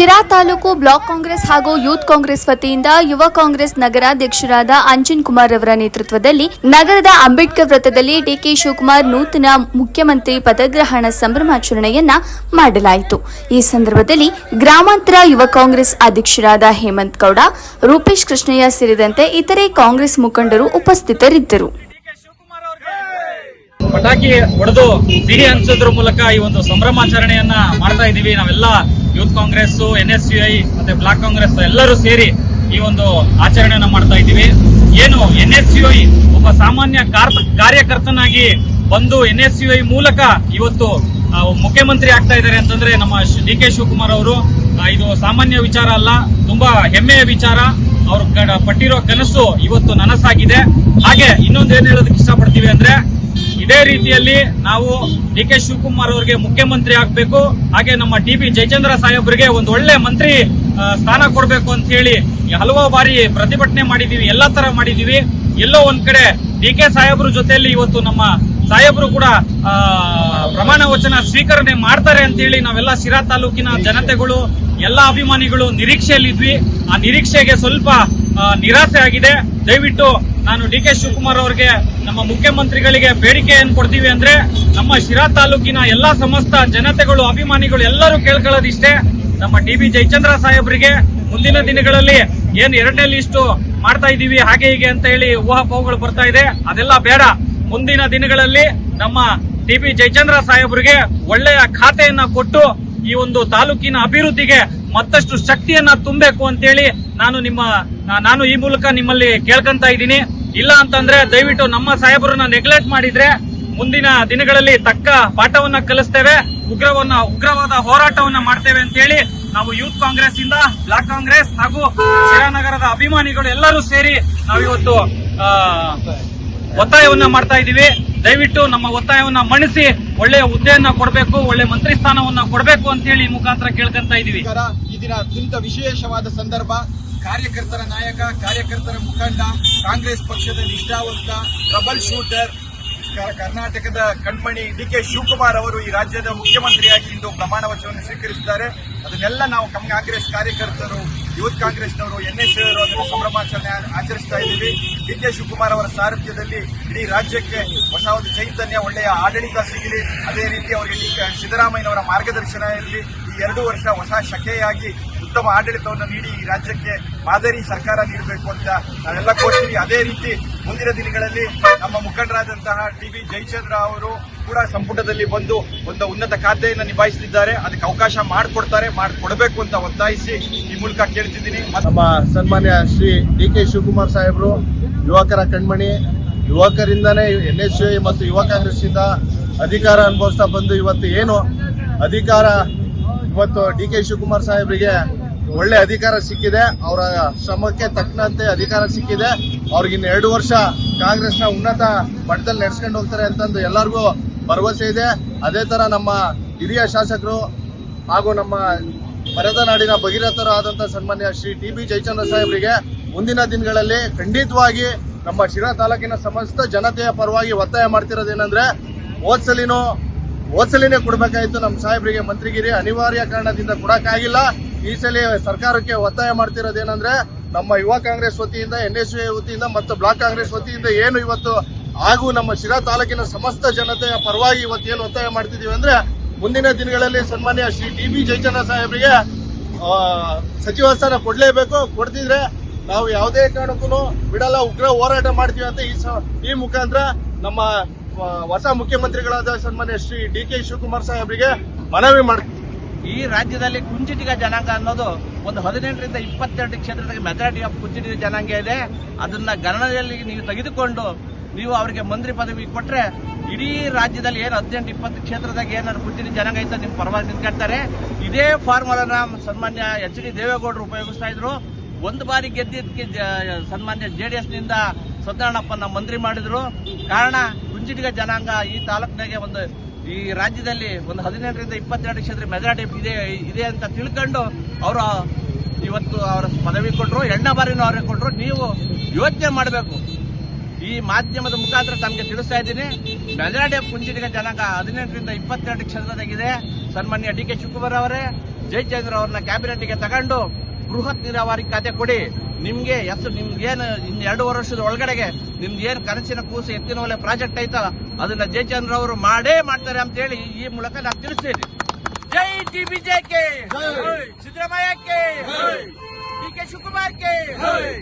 Sira taluk block Congress ಹಾಗೂ youth Congress ವತಿಯಿಂದ ಯುವ ಕಾಂಗ್ರೆಸ್ ನಗರಾಧ್ಯಕ್ಷರಾದ ಅಂಜನ್ ಕುಮಾರ್ ಅವರ ನೇತೃತ್ವದಲ್ಲಿ ನಗರದ ಅಂಬೇಡ್ಕರ್ ವೃತ್ತದಲ್ಲಿ ಡಿಕೆ ಶಿವಕುಮಾರ್ ನೂತನ ಮುಖ್ಯಮಂತ್ರಿ ಪದಗ್ರಹಣ ಸಂಭ್ರಮಾಚರಣೆಯನ್ನ ಮಾಡಲಾಯಿತು. ಈ ಸಂದರ್ಭದಲ್ಲಿ ಗ್ರಾಮಾಂತರ ಯುವ ಕಾಂಗ್ರೆಸ್ ಅಧ್ಯಕ್ಷರಾದ ಹೇಮಂತ್ ಗೌಡ, ರೂಪೇಶ್ ಕೃಷ್ಣಯ್ಯ ಸೇರಿದಂತೆ ಇತರೆ ಕಾಂಗ್ರೆಸ್ ಮುಖಂಡರು ಉಪಸ್ಥಿತರಿದ್ದರು. ಪಟಾಕಿ ಹೊಡೆದು ಸಿಹಿ ಹಂಚೋದ್ರ ಮೂಲಕ ಈ ಒಂದು ಸಂಭ್ರಮಾಚರಣೆಯನ್ನ ಮಾಡ್ತಾ ಇದೀವಿ. ನಾವೆಲ್ಲ ಯೂತ್ ಕಾಂಗ್ರೆಸ್, NSUI ಮತ್ತೆ ಬ್ಲಾಕ್ ಕಾಂಗ್ರೆಸ್ ಎಲ್ಲರೂ ಸೇರಿ ಈ ಒಂದು ಆಚರಣೆಯನ್ನ ಮಾಡ್ತಾ ಇದ್ದೀವಿ. ಏನು NSUI ಒಬ್ಬ ಸಾಮಾನ್ಯ ಕಾರ್ಯಕರ್ತನಾಗಿ ಬಂದು NSUI ಮೂಲಕ ಇವತ್ತು ಮುಖ್ಯಮಂತ್ರಿ ಆಗ್ತಾ ಇದ್ದಾರೆ ಅಂತಂದ್ರೆ ನಮ್ಮ ಡಿಕೆ ಶಿವಕುಮಾರ್ ಅವರು, ಇದು ಸಾಮಾನ್ಯ ವಿಚಾರ ಅಲ್ಲ, ತುಂಬಾ ಹೆಮ್ಮೆಯ ವಿಚಾರ. ಅವ್ರು ಪಟ್ಟಿರೋ ಕನಸು ಇವತ್ತು ನನಸಾಗಿದೆ. ಹಾಗೆ ಇನ್ನೊಂದು ಏನ್ ಹೇಳೋದಕ್ಕೆ ಇಷ್ಟಪಡ್ತೀವಿ ಅಂದ್ರೆ, ಇದೇ ರೀತಿಯಲ್ಲಿ ನಾವು ಡಿಕೆ ಶಿವಕುಮಾರ್ ಅವರಿಗೆ ಮುಖ್ಯಮಂತ್ರಿ ಆಗಬೇಕು, ಹಾಗೆ ನಮ್ಮ TB ಜಯಚಂದ್ರ ಸಾಹೇಬ್ರಿಗೆ ಒಂದು ಒಳ್ಳೆ ಮಂತ್ರಿ ಸ್ಥಾನ ಕೊಡಬೇಕು ಅಂತ ಹೇಳಿ ಹಲವು ಬಾರಿ ಪ್ರತಿಭಟನೆ ಮಾಡಿದೀವಿ, ಎಲ್ಲಾ ತರ ಮಾಡಿದೀವಿ. ಎಲ್ಲೋ ಒಂದ್ ಕಡೆ DK ಸಾಹೇಬ್ರ ಜೊತೆಯಲ್ಲಿ ಇವತ್ತು ನಮ್ಮ ಸಾಹೇಬ್ರು ಕೂಡ ಪ್ರಮಾಣ ವಚನ ಸ್ವೀಕರಣೆ ಮಾಡ್ತಾರೆ ಅಂತ ಹೇಳಿ ನಾವೆಲ್ಲ ಶಿರಾ ತಾಲೂಕಿನ ಜನತೆಗಳು, ಎಲ್ಲಾ ಅಭಿಮಾನಿಗಳು ನಿರೀಕ್ಷೆಯಲ್ಲಿದ್ವಿ. ಆ ನಿರೀಕ್ಷೆಗೆ ಸ್ವಲ್ಪ ನಿರಾಸೆ ಆಗಿದೆ. ದಯವಿಟ್ಟು ನಾನು DK ಶಿವಕುಮಾರ್ ಅವರಿಗೆ, ನಮ್ಮ ಮುಖ್ಯಮಂತ್ರಿಗಳಿಗೆ ಬೇಡಿಕೆ ಏನ್ ಕೊಡ್ತೀವಿ ಅಂದ್ರೆ, ನಮ್ಮ ಶಿರಾ ತಾಲೂಕಿನ ಎಲ್ಲಾ ಸಮಸ್ತ ಜನತೆಗಳು, ಅಭಿಮಾನಿಗಳು ಎಲ್ಲರೂ ಕೇಳ್ಕೊಳ್ಳೋದಿಷ್ಟೇ, ನಮ್ಮ TB ಜಯಚಂದ್ರ ಸಾಹೇಬ್ರಿಗೆ ಮುಂದಿನ ದಿನಗಳಲ್ಲಿ ಏನ್ 2ನೇ ಲಿಸ್ಟು ಮಾಡ್ತಾ ಇದೀವಿ ಹಾಗೆ ಹೀಗೆ ಅಂತ ಹೇಳಿ ಊಹಾಪೋಹಗಳು ಬರ್ತಾ ಇದೆ, ಅದೆಲ್ಲ ಬೇಡ. ಮುಂದಿನ ದಿನಗಳಲ್ಲಿ ನಮ್ಮ TB ಜಯಚಂದ್ರ ಸಾಹೇಬ್ರಿಗೆ ಒಳ್ಳೆಯ ಖಾತೆಯನ್ನ ಕೊಟ್ಟು ಈ ಒಂದು ತಾಲೂಕಿನ ಅಭಿವೃದ್ಧಿಗೆ ಮತ್ತಷ್ಟು ಶಕ್ತಿಯನ್ನ ತುಂಬಬೇಕು ಅಂತೇಳಿ ನಾನು ಈ ಮೂಲಕ ನಿಮ್ಮಲ್ಲಿ ಕೇಳ್ಕೊಂತ ಇದ್ದೀನಿ. ಇಲ್ಲ ಅಂತಂದ್ರೆ ದಯವಿಟ್ಟು ನಮ್ಮ ಸಾಹೇಬರನ್ನ ನೆಗ್ಲೆಕ್ಟ್ ಮಾಡಿದ್ರೆ ಮುಂದಿನ ದಿನಗಳಲ್ಲಿ ತಕ್ಕ ಪಾಠವನ್ನ ಕಲಿಸ್ತೇವೆ, ಉಗ್ರವಾದ ಹೋರಾಟವನ್ನ ಮಾಡ್ತೇವೆ ಅಂತ ಹೇಳಿ ನಾವು ಯೂತ್ ಕಾಂಗ್ರೆಸ್ ಇಂದ ಬ್ಲಾಕ್ ಕಾಂಗ್ರೆಸ್ ಹಾಗೂ ಶಿರಾನಗರದ ಅಭಿಮಾನಿಗಳು ಎಲ್ಲರೂ ಸೇರಿ ನಾವಿವತ್ತು ಒತ್ತಾಯವನ್ನ ಮಾಡ್ತಾ ಇದೀವಿ. ದಯವಿಟ್ಟು ನಮ್ಮ ಒತ್ತಾಯವನ್ನ ಮಣಿಸಿ ಒಳ್ಳೆಯ ಹುದ್ದೆಯನ್ನ ಕೊಡಬೇಕು, ಒಳ್ಳೆ ಮಂತ್ರಿ ಸ್ಥಾನವನ್ನ ಕೊಡಬೇಕು ಅಂತ ಹೇಳಿ ಈ ಮುಖಾಂತರ ಕೇಳ್ಕೊಂತ ಇದೀವಿ. ಈ ದಿನ ಅತ್ಯಂತ ವಿಶೇಷವಾದ ಸಂದರ್ಭ. ಕಾರ್ಯಕರ್ತರ ನಾಯಕ, ಕಾರ್ಯಕರ್ತರ ಮುಖಂಡ, ಕಾಂಗ್ರೆಸ್ ಪಕ್ಷದ ನಿಷ್ಠಾವಂತ ಟ್ರಬಲ್ ಶೂಟರ್, ಕರ್ನಾಟಕದ ಕಣ್ಮಣಿ DK ಶಿವಕುಮಾರ್ ಅವರು ಈ ರಾಜ್ಯದ ಮುಖ್ಯಮಂತ್ರಿಯಾಗಿ ಇಂದು ಪ್ರಮಾಣ ವಚನವನ್ನು ಸ್ವೀಕರಿಸಿದ್ದಾರೆ. ಅದನ್ನೆಲ್ಲ ನಾವು ಕಾಂಗ್ರೆಸ್ ಕಾರ್ಯಕರ್ತರು, ಯೂತ್ ಕಾಂಗ್ರೆಸ್ನವರು, NSUI ಅದನ್ನು ಸಂಭ್ರಮಾಚರಣೆ ಆಚರಿಸ್ತಾ ಇದ್ದೀವಿ. DK ಶಿವಕುಮಾರ್ ಅವರ ಸಾರಥ್ಯದಲ್ಲಿ ಇಡೀ ರಾಜ್ಯಕ್ಕೆ ಹೊಸ ಒಂದು ಚೈತನ್ಯ, ಒಳ್ಳೆಯ ಆಡಳಿತ ಸಿಗಲಿ. ಅದೇ ರೀತಿ ಅವರಿಗೆ ಸಿದ್ದರಾಮಯ್ಯನವರ ಮಾರ್ಗದರ್ಶನ ಇರಲಿ. ಈ 2 ವರ್ಷ ಹೊಸ ಶಕೆಯಾಗಿ ಉತ್ತಮ ಆಡಳಿತವನ್ನು ನೀಡಿ ಈ ರಾಜ್ಯಕ್ಕೆ ಮಾದರಿ ಸರ್ಕಾರ ನೀಡಬೇಕು ಅಂತ ನಾವೆಲ್ಲ ಕೋರ್ತೀವಿ. ಅದೇ ರೀತಿ ಮುಂದಿನ ದಿನಗಳಲ್ಲಿ ನಮ್ಮ ಮುಖಂಡರಾದಂತಹ TB ಜಯಚಂದ್ರ ಅವರು ಕೂಡ ಸಂಪುಟದಲ್ಲಿ ಬಂದು ಒಂದು ಉನ್ನತ ಖಾತೆಯನ್ನು ನಿಭಾಯಿಸಲಿದ್ದಾರೆ. ಅದಕ್ಕೆ ಅವಕಾಶ ಮಾಡಿಕೊಡಬೇಕು ಅಂತ ಒತ್ತಾಯಿಸಿ ಈ ಮೂಲಕ ಕೇಳ್ತಿದ್ದೀನಿ. ನಮ್ಮ ಸನ್ಮಾನ್ಯ ಶ್ರೀ DK ಶಿವಕುಮಾರ್ ಸಾಹೇಬರು ಯುವಕರ ಕಣ್ಮಣಿ, ಯುವಕರಿಂದನೇ NSUI ಮತ್ತು ಯುವ ಕಾಂಗ್ರೆಸ್ ಇಂದ ಅಧಿಕಾರ ಅನುಭವಿಸ್ತಾ ಬಂದು ಇವತ್ತು ಏನು ಅಧಿಕಾರ, ಇವತ್ತು DK ಶಿವಕುಮಾರ್ ಸಾಹೇಬರಿಗೆ ಒಳ್ಳೆ ಅಧಿಕಾರ ಸಿಕ್ಕಿದೆ. ಅವರ ಶ್ರಮಕ್ಕೆ ತಕ್ಕಂತೆ ಅಧಿಕಾರ ಸಿಕ್ಕಿದೆ. ಅವ್ರಿಗಿನ್ನ 2 ವರ್ಷ ಕಾಂಗ್ರೆಸ್ನ ಉನ್ನತ ಮಟ್ಟದಲ್ಲಿ ನಡೆಸ್ಕೊಂಡು ಹೋಗ್ತಾರೆ ಅಂತಂದು ಎಲ್ಲರಿಗೂ ಭರವಸೆ ಇದೆ. ಅದೇ ತರ ನಮ್ಮ ಹಿರಿಯ ಶಾಸಕರು ಹಾಗೂ ನಮ್ಮ ಮರೆತ ನಾಡಿನ ಭಗೀರಥರು ಆದಂತಹ ಸನ್ಮಾನ್ಯ ಶ್ರೀ TB ಜಯಚಂದ್ರ ಸಾಹೇಬರಿಗೆ ಮುಂದಿನ ದಿನಗಳಲ್ಲಿ ಖಂಡಿತವಾಗಿ ನಮ್ಮ ಶಿರಾ ತಾಲೂಕಿನ ಸಮಸ್ತ ಜನತೆಯ ಪರವಾಗಿ ಒತ್ತಾಯ ಮಾಡ್ತಿರೋದೇನೆಂದ್ರೆ, ಹೋದ್ಸಲಿನೇ ಕೊಡಬೇಕಾಯಿತು ನಮ್ಮ ಸಾಹೇಬರಿಗೆ ಮಂತ್ರಿಗಿರಿ, ಅನಿವಾರ್ಯ ಕಾರಣದಿಂದ ಕೊಡಕ್ಕಾಗಿಲ್ಲ. ಈ ಸಲ ಸರ್ಕಾರಕ್ಕೆ ಒತ್ತಾಯ ಮಾಡ್ತಿರೋದೇನೆಂದ್ರೆ, ನಮ್ಮ ಯುವ ಕಾಂಗ್ರೆಸ್ ವತಿಯಿಂದ, NSUI ವತಿಯಿಂದ ಮತ್ತು ಬ್ಲಾಕ್ ಕಾಂಗ್ರೆಸ್ ವತಿಯಿಂದ ಏನು ಇವತ್ತು ಹಾಗೂ ನಮ್ಮ ಶಿರಾ ತಾಲೂಕಿನ ಸಮಸ್ತ ಜನತೆಯ ಪರವಾಗಿ ಇವತ್ತೇನು ಒತ್ತಾಯ ಮಾಡ್ತಿದೀವಿ ಅಂದ್ರೆ, ಮುಂದಿನ ದಿನಗಳಲ್ಲಿ ಸನ್ಮಾನ್ಯ ಶ್ರೀ TB ಜಯಚಂದ್ರ ಸಾಹೇಬರಿಗೆ ಸಚಿವ ಸ್ಥಾನ ಕೊಡ್ಲೇಬೇಕು. ಕೊಡ್ತಿದ್ರೆ ನಾವು ಯಾವುದೇ ಕಾರಣಕ್ಕೂ ಬಿಡಲ್ಲ, ಉಗ್ರ ಹೋರಾಟ ಮಾಡ್ತೀವಿ ಅಂತ ಈ ಮುಖಾಂತರ ನಮ್ಮ ಹೊಸ ಮುಖ್ಯಮಂತ್ರಿಗಳಾದ ಸನ್ಮಾನ್ಯ ಶ್ರೀ DK ಶಿವಕುಮಾರ್ ಸಾಹೇಬರಿಗೆ ಮನವಿ ಮಾಡ್ತೀವಿ. ಈ ರಾಜ್ಯದಲ್ಲಿ ಕುಂಚಿಟಿಗ ಜನಾಂಗ ಅನ್ನೋದು ಒಂದು 18ರಿಂದ 22 ಕ್ಷೇತ್ರದಾಗ ಮೆಜಾರಿಟಿ ಆಫ್ ಕುಂಚಿಟಿಗ ಜನಾಂಗ ಇದೆ. ಅದನ್ನ ಗಣನೆಯಲ್ಲಿ ನೀವು ತೆಗೆದುಕೊಂಡು ನೀವು ಅವರಿಗೆ ಮಂತ್ರಿ ಪದವಿ ಕೊಟ್ರೆ ಇಡೀ ರಾಜ್ಯದಲ್ಲಿ ಏನು 18-20 ಕ್ಷೇತ್ರದಾಗ ಏನಾದ್ರು ಕುಂಚಿಟಿಗ ಜನಾಂಗ ಐತ ನಿಮ್ ಪರವಾಗಿ ನಿಂತ್ಕೊಳ್ತಾರೆ. ಇದೇ ಫಾರ್ಮುಲಾನ ಸನ್ಮಾನ್ಯ HD ದೇವೇಗೌಡರು ಉಪಯೋಗಿಸ್ತಾ ಇದ್ರು. ಒಂದು ಬಾರಿ ಗೆದ್ದಿದ್ದಕ್ಕೆ ಸನ್ಮಾನ್ಯ JDS ನಿಂದ ಸತ್ಯನಾರಾಯಣಪ್ಪನ ಮಂತ್ರಿ ಮಾಡಿದ್ರು. ಕಾರಣ ಕುಂಚಿಟಿಗ ಜನಾಂಗ ಈ ತಾಲೂಕಿನಾಗೆ ಈ ರಾಜ್ಯದಲ್ಲಿ ಒಂದು 18ರಿಂದ 22 ಕ್ಷೇತ್ರ ಮೆಜಾರಿಟಿ ಇದೆ ಅಂತ ತಿಳ್ಕೊಂಡು ಅವರು ಇವತ್ತು ಅವರ ಪದವಿ ಕೊಟ್ಟರು. 2ನೇ ಬಾರಿನೂ ಅವ್ರಿಗೆ ಕೊಟ್ಟರು. ನೀವು ಯೋಚನೆ ಮಾಡಬೇಕು, ಈ ಮಾಧ್ಯಮದ ಮುಖಾಂತರ ತಮಗೆ ತಿಳಿಸ್ತಾ ಇದ್ದೀನಿ. ಮೆಜಾರಿಟಿ ಆಫ್ ಕುಂಚಿಟಿಗ ಜನಾಂಗ 18ರಿಂದ 22 ಕ್ಷೇತ್ರದಾಗಿದೆ. ಸನ್ಮಾನ್ಯ ಡಿ ಕೆ ಶಿವಕುಮಾರ್ ಅವರೇ, ಜಯಚಂದ್ರ ಅವ್ರನ್ನ ಕ್ಯಾಬಿನೆಟ್ಗೆ ತಗೊಂಡು ಬೃಹತ್ ನೀರಾವರಿ ಖಾತೆ ಕೊಡಿ. ನಿಮ್ಗೆ ನಿಮ್ಗೇನು ಇನ್ನು 2 ವರ್ಷದ ಒಳಗಡೆಗೆ ನಿಮ್ದು ಏನು ಕನಸಿನ ಕೂಸು ಎತ್ತಿನ ಒಲೆ ಪ್ರಾಜೆಕ್ಟ್ ಐತೋ ಅದನ್ನ ಜಯಚಂದ್ರ ಅವರು ಮಾಡೇ ಮಾಡ್ತಾರೆ ಅಂತ ಹೇಳಿ ಈ ಮೂಲಕ ನಾನು ತಿಳಿಸ್ತೇನೆ. ಜೈ ಟಿಬಿಜೆಕೆ, ಸಿದ್ದರಾಮಯ್ಯಕ್ಕೆ, ಡಿ ಕೆ ಶಿವಕುಮಾರ್ಗೆ.